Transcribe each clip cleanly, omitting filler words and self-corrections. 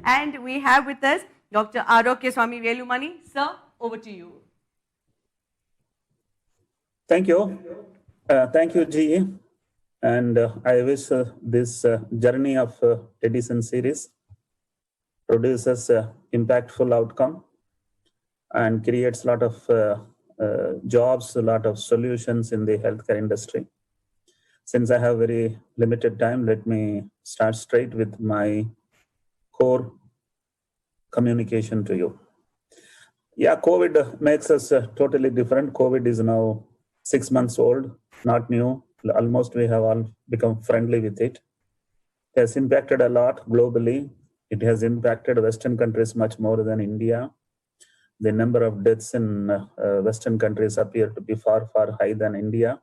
And we have with us Dr. Arokya Swami Velumani. Sir, over to you. Thank you. Thank you, GE. And I wish this journey of Edison series produces impactful outcome and creates a lot of jobs, a lot of solutions in the healthcare industry. Since I have very limited time, let me start straight with my core communication to you. Yeah, COVID makes us totally different. COVID is now 6 months old, not new. Almost we have all become friendly with it. It has impacted a lot globally. It has impacted Western countries much more than India. The number of deaths in Western countries appear to be far, far higher than India.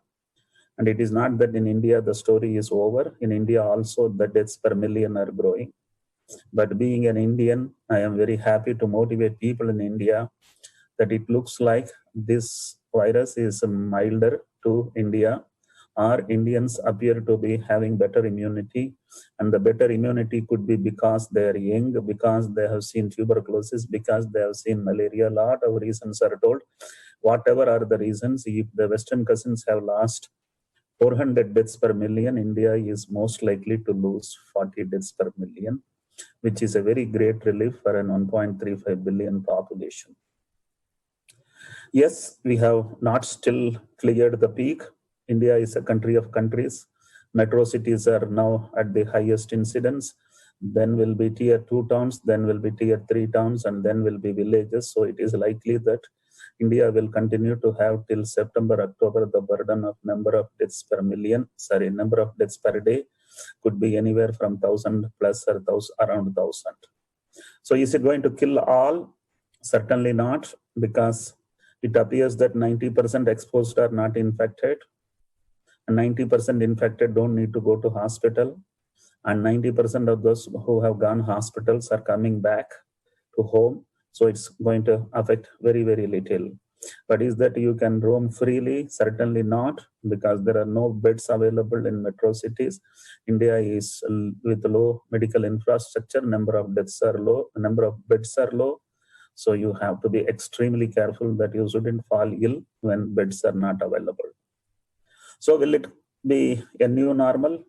And it is not that in India the story is over. In India also the deaths per million are growing. But being an Indian, I am very happy to motivate people in India that it looks like this virus is milder to India, or Indians appear to be having better immunity. And the better immunity could be because they are young, because they have seen tuberculosis, because they have seen malaria. A lot of reasons are told. Whatever are the reasons, if the Western cousins have lost 400 deaths per million, India is most likely to lose 40 deaths per million, which is a very great relief for an 1.35 billion population. Yes, we have not still cleared the peak. India is a country of countries. Metro cities are now at the highest incidence. Then will be tier 2 towns, then will be tier 3 towns, and then will be villages. So it is likely that India will continue to have till September, October, the burden of number of deaths per day could be anywhere from 1,000 plus or around 1,000. So is it going to kill all? Certainly not, because it appears that 90% exposed are not infected, and 90% infected don't need to go to hospital, and 90% of those who have gone hospitals are coming back to home. So it's going to affect very, very little. But is that you can roam freely? Certainly not, because there are no beds available in metro cities. India is with low medical infrastructure, number of deaths are low, number of beds are low. So you have to be extremely careful that you shouldn't fall ill when beds are not available. So will it be a new normal,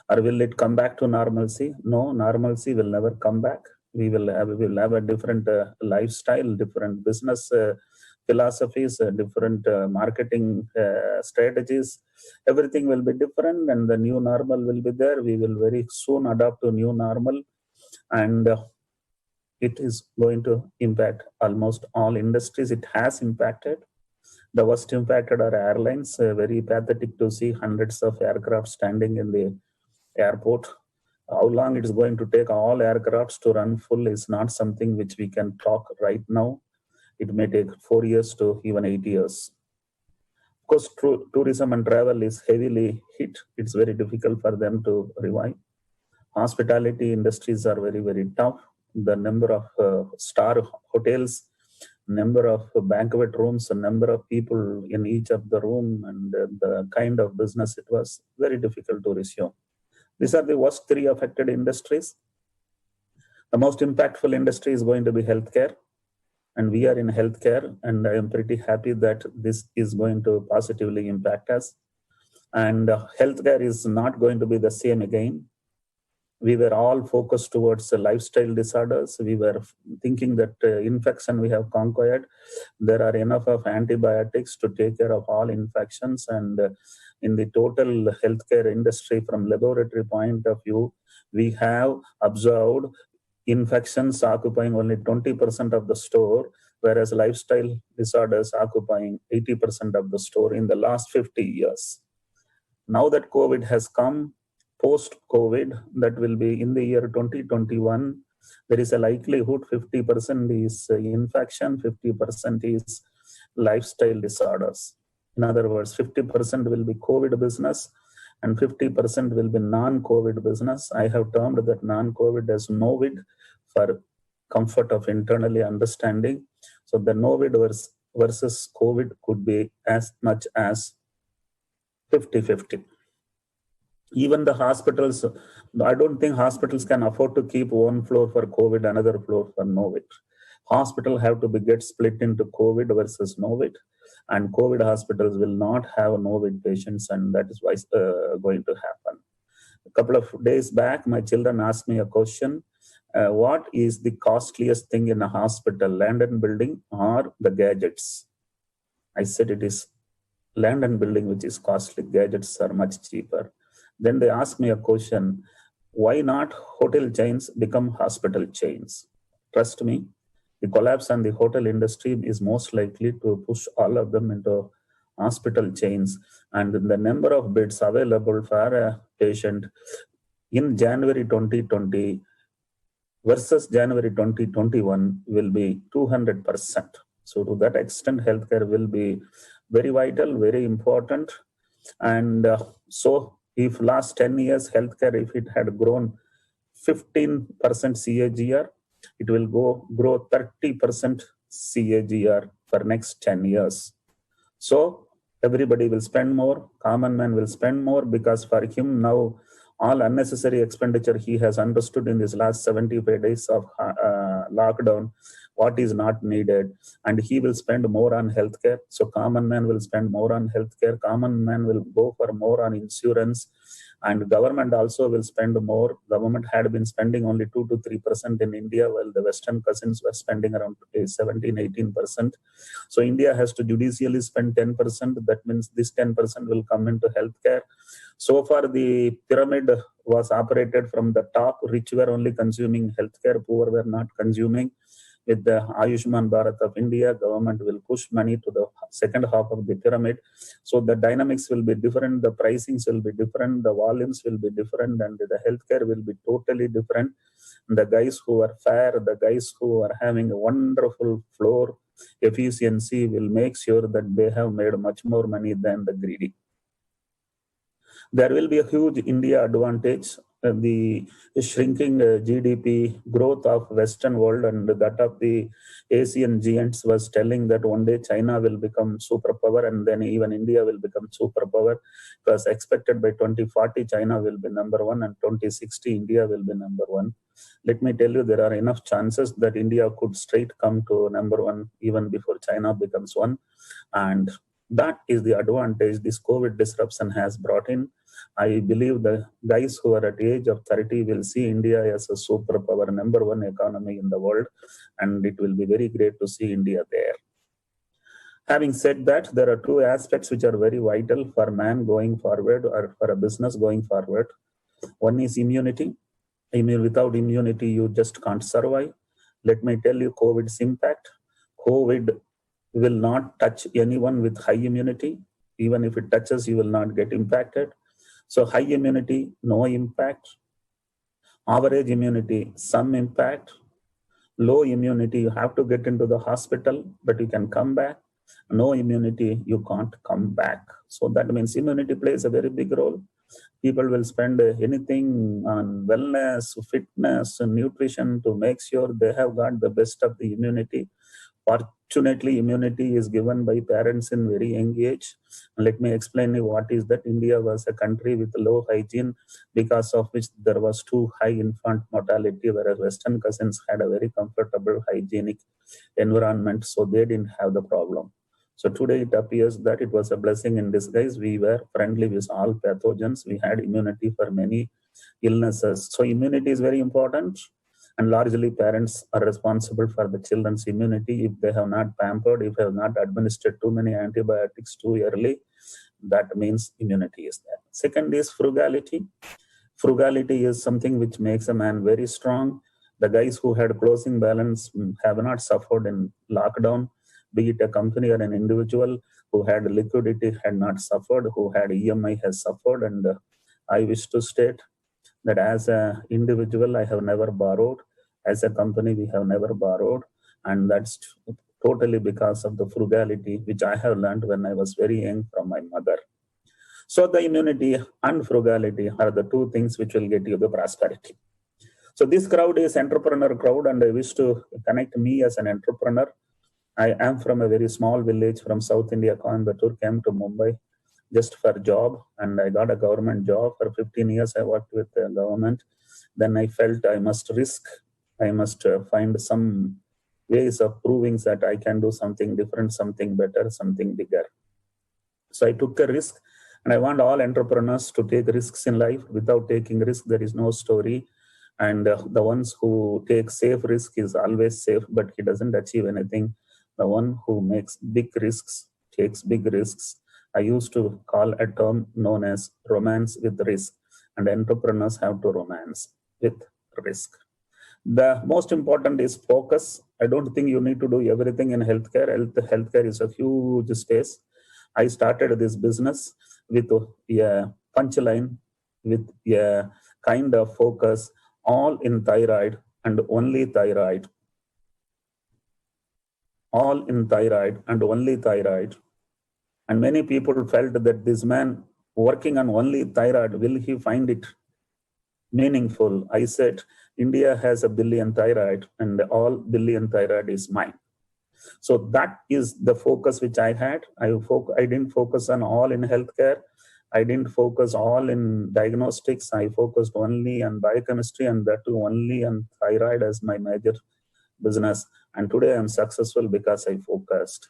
or will it come back to normalcy? No, normalcy will never come back. We will have a different lifestyle, different business philosophies, different marketing strategies. Everything will be different, and the new normal will be there. We will very soon adopt to new normal, and it is going to impact almost all industries. It has impacted. The worst impacted are airlines. Very pathetic to see hundreds of aircraft standing in the airport. How long it is going to take all aircrafts to run full is not something which we can talk right now. It may take 4 years to even 8 years. Of course, tourism and travel is heavily hit. It's very difficult for them to revive. Hospitality industries are very, very tough. The number of star hotels, number of banquet rooms, the number of people in each of the room, and the kind of business, it was very difficult to resume. These are the worst 3 affected industries. The most impactful industry is going to be healthcare. And we are in healthcare, and I am pretty happy that this is going to positively impact us. And healthcare is not going to be the same again. We were all focused towards lifestyle disorders. We were thinking that infection we have conquered. There are enough of antibiotics to take care of all infections. And in the total healthcare industry, from laboratory point of view, we have observed infections occupying only 20% of the store, whereas lifestyle disorders occupying 80% of the store in the last 50 years. Now that COVID has come, post-COVID, that will be in the year 2021, there is a likelihood 50% is infection, 50% is lifestyle disorders. In other words, 50% will be COVID business and 50% will be non-COVID business. I have termed that non-COVID as NOVID for comfort of internally understanding. So the NOVID versus COVID could be as much as 50-50. Even the hospitals I don't think hospitals can afford to keep one floor for COVID, another floor for Novid. Hospital have to get split into COVID versus Novid, and COVID hospitals will not have Novid patients, and that is why going to happen. A couple of days back, my children asked me a question. What is the costliest thing in a hospital, land and building or the gadgets? I said it is land and building which is costly. Gadgets are much cheaper. Then they asked me a question, why not hotel chains become hospital chains? Trust me, the collapse on the hotel industry is most likely to push all of them into hospital chains, and the number of beds available for a patient in January 2020 versus January 2021 will be 200%. So to that extent, healthcare will be very vital, very important. And so if last 10 years, healthcare, if it had grown 15% CAGR, it will grow 30% CAGR for next 10 years. So everybody will spend more, common man will spend more, because for him now, all unnecessary expenditure he has understood in this last 75 days of lockdown, what is not needed, and he will spend more on healthcare. So common man will spend more on healthcare, common man will go for more on insurance, and government also will spend more. Government had been spending only 2 to 3% in India, while the Western cousins were spending around 17-18%. So India has to judicially spend 10%. That means this 10% will come into healthcare. So far, the pyramid was operated from the top. Rich were only consuming healthcare, poor were not consuming. With the Ayushman Bharat of India, government will push money to the second half of the pyramid. So the dynamics will be different, the pricings will be different, the volumes will be different, and the healthcare will be totally different. The guys who are fair, the guys who are having a wonderful floor efficiency will make sure that they have made much more money than the greedy. There will be a huge India advantage. The shrinking GDP growth of Western world and that of the Asian giants was telling that one day China will become superpower, and then even India will become superpower. It was expected by 2040 China will be number one, and 2060 India will be number one. Let me tell you, there are enough chances that India could straight come to number one even before China becomes one. And that is the advantage this COVID disruption has brought in. I believe the guys who are at the age of 30 will see India as a superpower, number one economy in the world, and it will be very great to see India there. Having said that, there are two aspects which are very vital for man going forward or for a business going forward. One is immunity. Without immunity, you just can't survive. Let me tell you COVID's impact. COVID will not touch anyone with high immunity. Even if it touches, you will not get impacted. So high immunity, no impact. Average immunity, some impact. Low immunity, you have to get into the hospital, but you can come back. No immunity, you can't come back. So that means immunity plays a very big role. People will spend anything on wellness, fitness, and nutrition to make sure they have got the best of the immunity. Fortunately, immunity is given by parents in very young age. Let me explain you what is that. India was a country with low hygiene, because of which there was too high infant mortality, whereas Western cousins had a very comfortable hygienic environment, so they didn't have the problem. So today it appears that it was a blessing in disguise. We were friendly with all pathogens. We had immunity for many illnesses. So immunity is very important. And largely parents are responsible for the children's immunity. If they have not pampered, if they have not administered too many antibiotics too early, that means immunity is there. Second is frugality. Frugality is something which makes a man very strong. The guys who had closing balance have not suffered in lockdown, be it a company or an individual. Who had liquidity had not suffered, who had EMI has suffered. And I wish to state that as an individual, I have never borrowed. As a company, we have never borrowed. And that's totally because of the frugality, which I have learned when I was very young from my mother. So the immunity and frugality are the two things which will get you the prosperity. So this crowd is entrepreneur crowd, and I wish to connect me as an entrepreneur. I am from a very small village from South India, Coimbatore, came to Mumbai. just for job, and I got a government job. For 15 years, I worked with the government. Then I felt I must risk. I must find some ways of proving that I can do something different, something better, something bigger. So I took a risk, and I want all entrepreneurs to take risks in life. Without taking risk, there is no story. And the ones who take safe risk is always safe, but he doesn't achieve anything. The one who makes big risks, takes big risks. I used to call a term known as romance with risk, and entrepreneurs have to romance with risk. The most important is focus. I don't think you need to do everything in healthcare. Healthcare is a huge space. I started this business with a punchline, with a kind of focus, all in thyroid and only thyroid. All in thyroid and only thyroid. And many people felt that this man working on only thyroid, will he find it meaningful? I said, India has 1 billion thyroid, and all billion thyroid is mine. So that is the focus which I had. I didn't focus on all in healthcare. I didn't focus all in diagnostics. I focused only on biochemistry, and that too only on thyroid as my major business. And today I'm successful because I focused.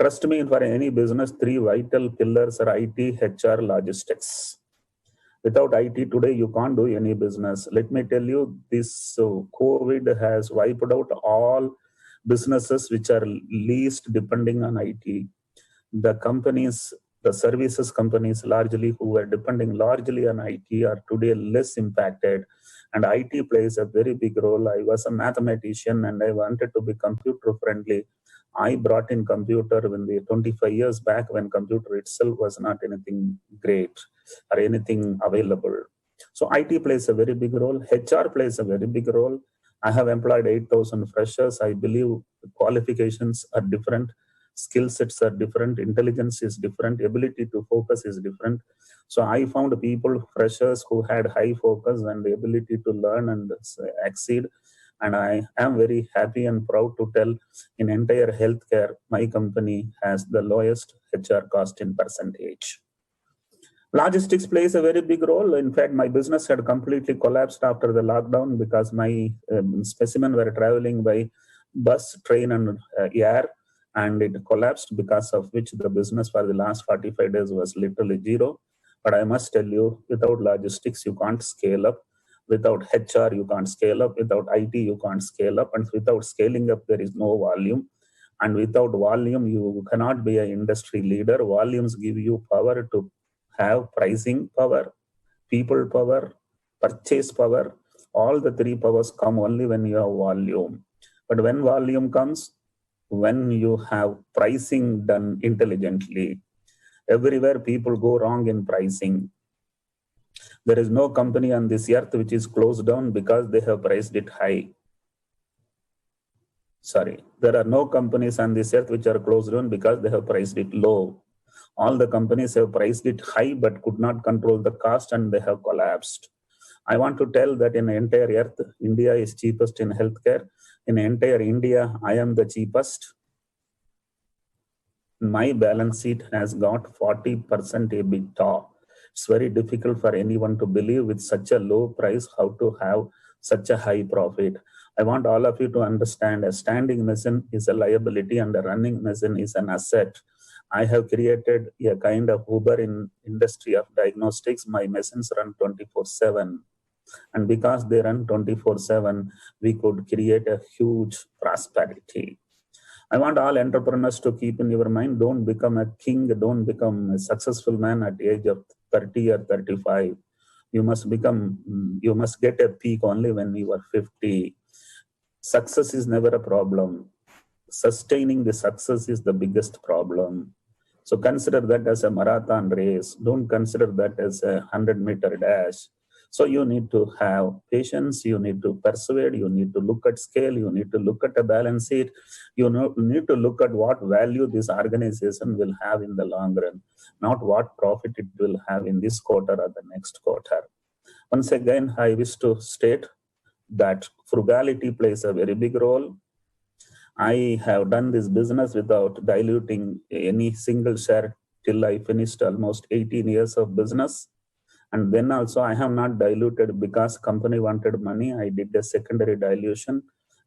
Trust me, for any business, 3 vital pillars are IT, HR, logistics. Without IT today, you can't do any business. Let me tell you, this COVID has wiped out all businesses which are least depending on IT. The companies, the services companies largely who were depending largely on IT are today less impacted. And IT plays a very big role. I was a mathematician and I wanted to be computer friendly. I brought in computer when 25 years back, when computer itself was not anything great or anything available. So IT plays a very big role. HR plays a very big role. I have employed 8,000 freshers. I believe qualifications are different. Skill sets are different. Intelligence is different. Ability to focus is different. So I found people, freshers, who had high focus and the ability to learn and exceed. And I am very happy and proud to tell, in entire healthcare, my company has the lowest HR cost in percentage. Logistics plays a very big role. In fact, my business had completely collapsed after the lockdown because my specimen were traveling by bus, train, and air, and it collapsed, because of which the business for the last 45 days was literally zero. But I must tell you, without logistics, you can't scale up. Without HR, you can't scale up. Without IT, you can't scale up. And without scaling up, there is no volume. And without volume, you cannot be an industry leader. Volumes give you power to have pricing power, people power, purchase power. All the 3 powers come only when you have volume. But when volume comes, when you have pricing done intelligently, everywhere people go wrong in pricing. There is no company on this earth which is closed down because they have priced it high. There are no companies on this earth which are closed down because they have priced it low. All the companies have priced it high but could not control the cost, and they have collapsed. I want to tell that in the entire earth, India is cheapest in healthcare. In entire India, I am the cheapest. My balance sheet has got 40% EBITDA. It's very difficult for anyone to believe with such a low price how to have such a high profit. I want all of you to understand, a standing machine is a liability and a running machine is an asset. I have created a kind of Uber in industry of diagnostics. My machines run 24/7. And because they run 24/7, we could create a huge prosperity. I want all entrepreneurs to keep in your mind, don't become a king, don't become a successful man at the age of 30 or 35. You must get a peak only when you are 50. Success is never a problem. Sustaining the success is the biggest problem. So consider that as a marathon race. Don't consider that as a 100-meter dash. So you need to have patience, you need to persuade, you need to look at scale, you need to look at a balance sheet, you need to look at what value this organization will have in the long run, not what profit it will have in this quarter or the next quarter. Once again, I wish to state that frugality plays a very big role. I have done this business without diluting any single share till I finished almost 18 years of business. And then also I have not diluted because company wanted money. I did a secondary dilution,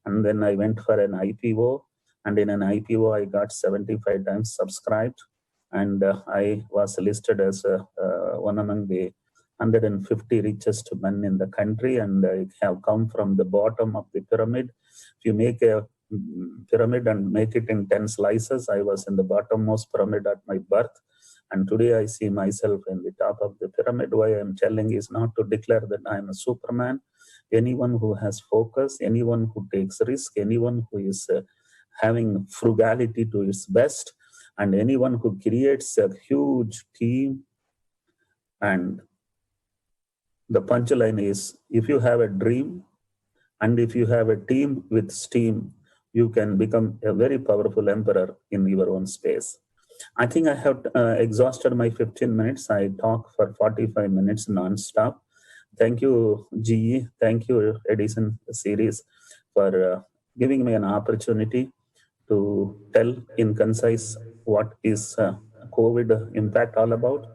and then I went for an IPO. And in an IPO, I got 75 times subscribed, and I was listed as one among the 150 richest men in the country. And I have come from the bottom of the pyramid. If you make a pyramid and make it in 10 slices, I was in the bottommost pyramid at my birth. And today I see myself in the top of the pyramid. Why I'm telling is not to declare that I'm a Superman. Anyone who has focus, anyone who takes risk, anyone who is having frugality to its best, and anyone who creates a huge team. And the punchline is, if you have a dream and if you have a team with steam, you can become a very powerful emperor in your own space. I think I have exhausted my 15 minutes. I talk for 45 minutes non-stop. Thank you, GE. Thank you, Edison series, for giving me an opportunity to tell in concise what is COVID impact all about,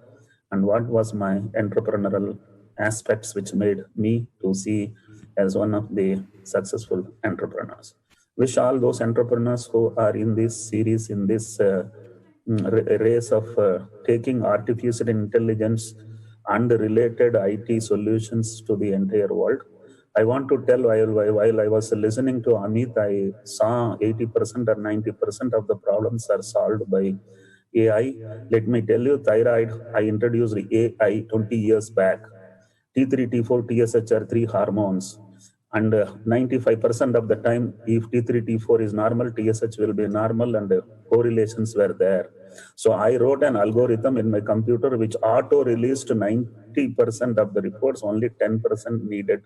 and what was my entrepreneurial aspects which made me to see as one of the successful entrepreneurs. Wish all those entrepreneurs who are in this series, in this race of taking artificial intelligence and related IT solutions to the entire world. I want to tell, while I was listening to Amit, I saw 80% or 90% of the problems are solved by AI. Let me tell you, thyroid, I introduced AI 20 years back. T3, T4, TSH are three hormones. And 95% of the time, if T3, T4 is normal, TSH will be normal, and correlations were there. So I wrote an algorithm in my computer which auto-released 90% of the reports, only 10% needed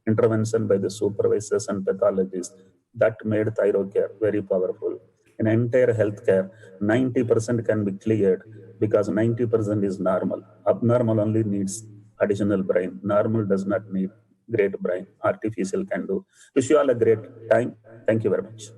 intervention by the supervisors and pathologists. That made ThyroCare very powerful. In entire healthcare, 90% can be cleared because 90% is normal. Abnormal only needs additional brain. Normal does not need great brain. Artificial can do. Wish you all a great time. Thank you very much.